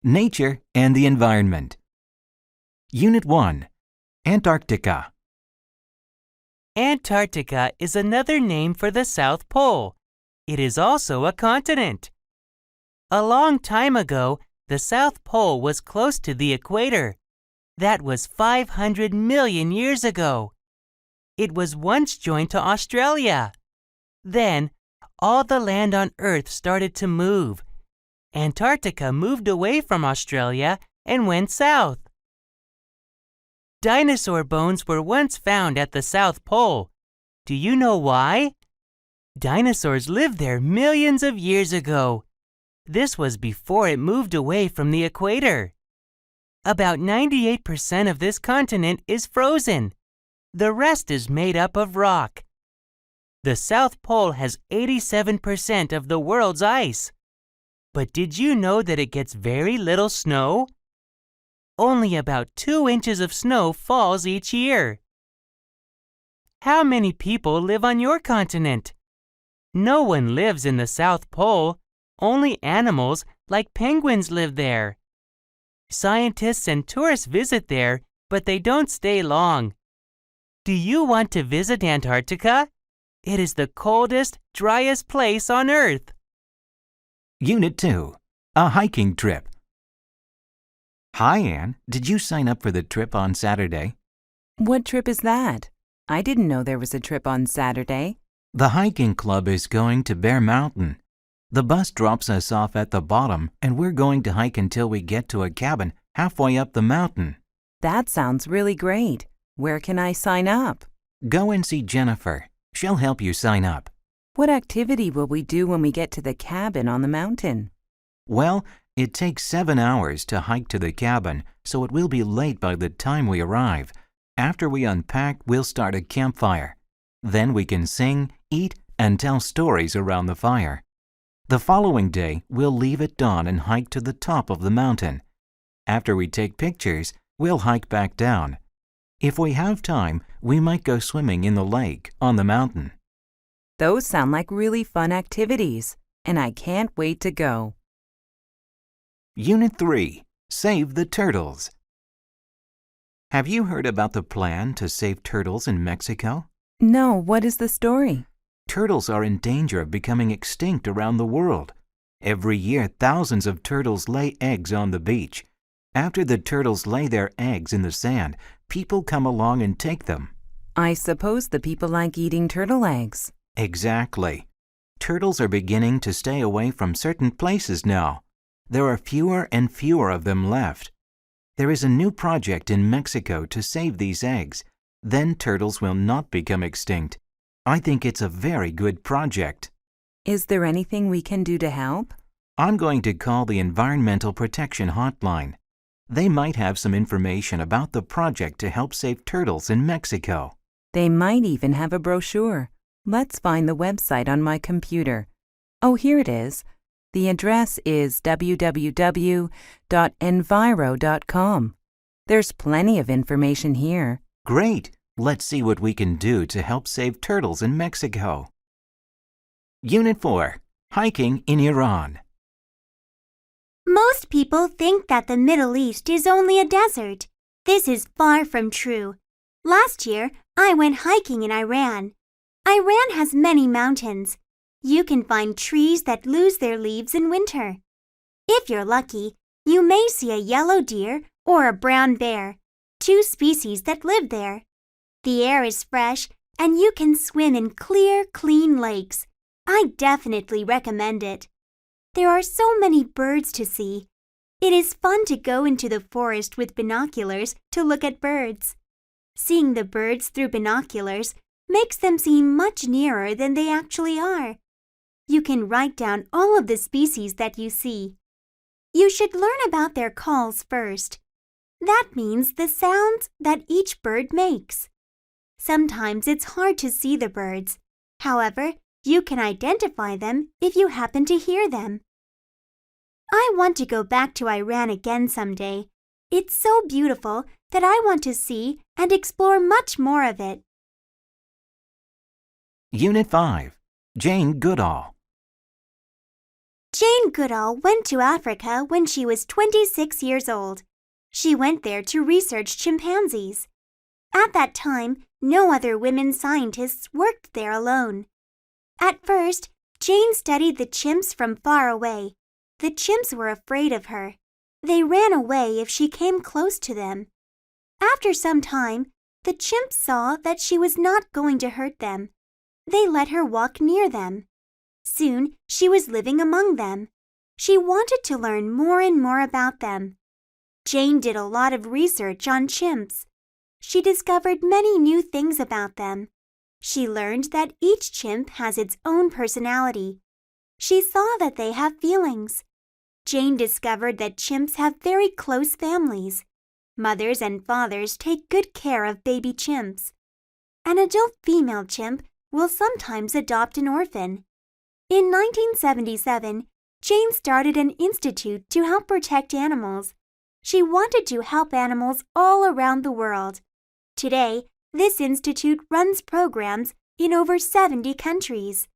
Nature and the Environment. Unit 1. Antarctica. Antarctica is another name for the South Pole. It is also a continent. A long time ago, the South Pole was close to the equator. That was 500 million years ago. It was once joined to Australia. Then, all the land on Earth started to move. Antarctica moved away from Australia and went south. Dinosaur bones were once found at the South Pole. Do you know why? Dinosaurs lived there millions of years ago. This was before it moved away from the equator. About 98% of this continent is frozen. The rest is made up of rock. The South Pole has 87% of the world's ice. But did you know that it gets very little snow? Only about 2 inches of snow falls each year. How many people live on your continent? No one lives in the South Pole. Only animals like penguins live there. Scientists and tourists visit there, but they don't stay long. Do you want to visit Antarctica? It is the coldest, driest place on Earth. Unit 2. A hiking trip. Hi, Anne. Did you sign up for the trip on Saturday? What trip is that? I didn't know there was a trip on Saturday. The hiking club is going to Bear Mountain. The bus drops us off at the bottom, and we're going to hike until we get to a cabin halfway up the mountain. That sounds really great. Where can I sign up? Go and see Jennifer. She'll help you sign up. What activity will we do when we get to the cabin on the mountain? Well, it takes 7 hours to hike to the cabin, so it will be late by the time we arrive. After we unpack, we'll start a campfire. Then we can sing, eat, and tell stories around the fire. The following day, we'll leave at dawn and hike to the top of the mountain. After we take pictures, we'll hike back down. If we have time, we might go swimming in the lake on the mountain. Those sound like really fun activities, and I can't wait to go. Unit 3. Save the Turtles. Have you heard about the plan to save turtles in Mexico? No, what is the story? Turtles are in danger of becoming extinct around the world. Every year, thousands of turtles lay eggs on the beach. After the turtles lay their eggs in the sand, people come along and take them. I suppose the people like eating turtle eggs. Exactly. Turtles are beginning to stay away from certain places now. There are fewer and fewer of them left. There is a new project in Mexico to save these eggs. Then turtles will not become extinct. I think it's a very good project. Is there anything we can do to help? I'm going to call the Environmental Protection Hotline. They might have some information about the project to help save turtles in Mexico. They might even have a brochure. Let's find the website on my computer. Oh, here it is. The address is www.enviro.com. There's plenty of information here. Great! Let's see what we can do to help save turtles in Mexico. Unit 4. Hiking in Iran. Most people think that the Middle East is only a desert. This is far from true. Last year, I went hiking in Iran. Iran has many mountains. You can find trees that lose their leaves in winter. If you're lucky, you may see a yellow deer or a brown bear, 2 species that live there. The air is fresh and you can swim in clear, clean lakes. I definitely recommend it. There are so many birds to see. It is fun to go into the forest with binoculars to look at birds. Seeing the birds through binoculars makes them seem much nearer than they actually are. You can write down all of the species that you see. You should learn about their calls first. That means the sounds that each bird makes. Sometimes it's hard to see the birds. However, you can identify them if you happen to hear them. I want to go back to Iran again someday. It's so beautiful that I want to see and explore much more of it. Unit 5. Jane Goodall. Jane Goodall went to Africa when she was 26 years old. She went there to research chimpanzees. At that time, no other women scientists worked there alone. At first, Jane studied the chimps from far away. The chimps were afraid of her. They ran away if she came close to them. After some time, the chimps saw that she was not going to hurt them. They let her walk near them. Soon, she was living among them. She wanted to learn more and more about them. Jane did a lot of research on chimps. She discovered many new things about them. She learned that each chimp has its own personality. She saw that they have feelings. Jane discovered that chimps have very close families. Mothers and fathers take good care of baby chimps. An adult female chimp will sometimes adopt an orphan. In 1977, Jane started an institute to help protect animals. She wanted to help animals all around the world. Today, this institute runs programs in over 70 countries.